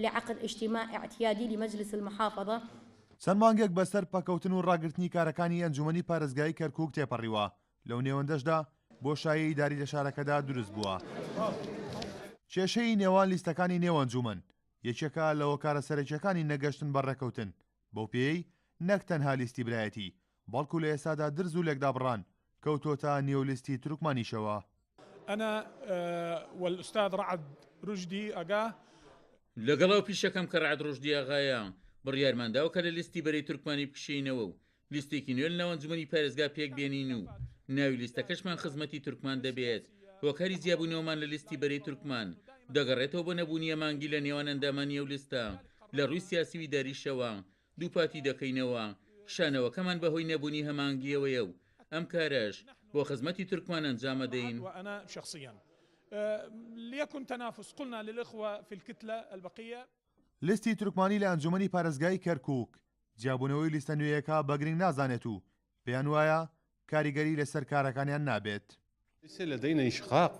لعقد اجتماع اعتيادي لمجلس المحافظة. چەند مانگێک بەسەر پەکەوتن و ڕاگررتنی کارەکانی ئەنجومەنی پارێزگای کەرکووک تێپەڕیوە لەو نێوەندەشدا بۆشایی داری لە شارەکەدا دروست بووە. کێشەی نێوان لیستەکانی نێوەنجومەن یەکێکە لە هۆکارە سەرەکیەکانی نەگەشتن بەڕێکەوتن بەو پێی نەک تەنها لیستی برایەتی بەڵکو لە ئێستادا درز و لێکدا بڕان کەوتۆتە نێولیستی تورکمانیشەوە. أنا والأستاذ رعد رشدي أجا لەگەڵاو پیشەکەم کە ڕعد ڕۆژدی ئاغایە بڕیارمانداوە کە لە لیستی بەرەی تورکمانی بکشینەوە و لیستێکی نوێ لە ئەنجومەنی پارێزگا پێک بێنین و ناوی لیستەکەشمان خزمەتی تورکمان دەبێت. هۆکاری زیابوونەوەمان لە لیستی بەرەی تورکمان دەگەڕێتەوە بۆ نەبوونیە مانگی لە نێوان ئەندامانی ئەو لیستە لە ڕووی سیاسی و داریشەوە دووپاتی دەکەینەوە. شانەوەکەمان بەهۆی نەبوونی هەمانگیەوەیە و ئەم کارەش بۆ خزمەتی تورکمان ئەنجامە دەین. وأنا شخصيا ليكن تنافس قلنا للإخوة في الكتلة البقية. لیستی تورکمانی لە ئەنجومەنی پارێزگای کەرکووک جیابوونەوەی لیستە نوێیەکە بە گرنگ نازانێت و پێیان وایە کاریگەری لەسەر کارەکانیان نابێت. ليس لدينا إشقاق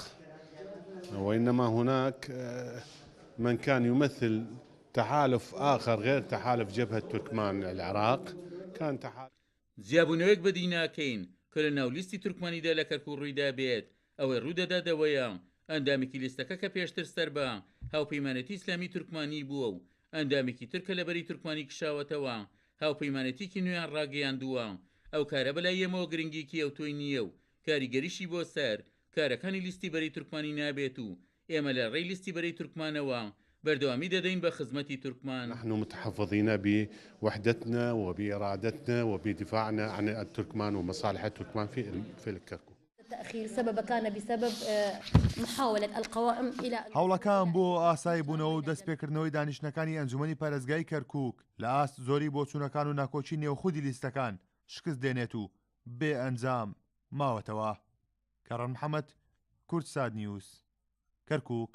وإنما هناك من كان يمثل تحالف آخر غير تحالف جبهة تركمان العراق كان تحالف زیابوونەوەیەک بەدی ناکەین کە لە ناو لیستی تورکمانیدا لە کەرکوو ڕوویدا بێت ئەوەی ڕوودەدادەوەیە ئەندامێکی لیستەکە کە پێشتر سەر بە هاوپەیمانەتی ئیسلامی تورکمانی بووە و ئەندامێکی ترکە لە بەری تورکمانی کشاوەتەوە هاوپەیمانەتیکی نوێیان ڕاگەیاندووە. ئەو کارە بەلای ئێمەوە گرنگێکی ئەو تۆی نییە و کاریگەریشی بۆ سەر کارەکانی لیستی بەرەی تورکمانی نابێت و ئێمە لە ڕێی لیستی بەرەی تورکمانەوە بەردەوامی دەدەین بە خزمەتی تورکمان. نحن متحفظين بوحدتنا وبإرادتنا وبدفاعنا عن التركمان ومصالح التركمان في الكركوك. التأخير سبب كان بسبب محاولة القوائم إلى هەوڵەکان بۆ ئاسایی بوونەوە و دەستپێکردنەوەی دانیشتەکانی ئەنجومەنی پارێزگای کەرکووک لە ئاست زۆری بۆچوونەکان و ناکۆچی نێوخودی لیستەکان شکست دێنێت و بێ ئەنجام ماوەتەوە. کەڕەن محەممەد، کورتساد نیوز، کەرکووک.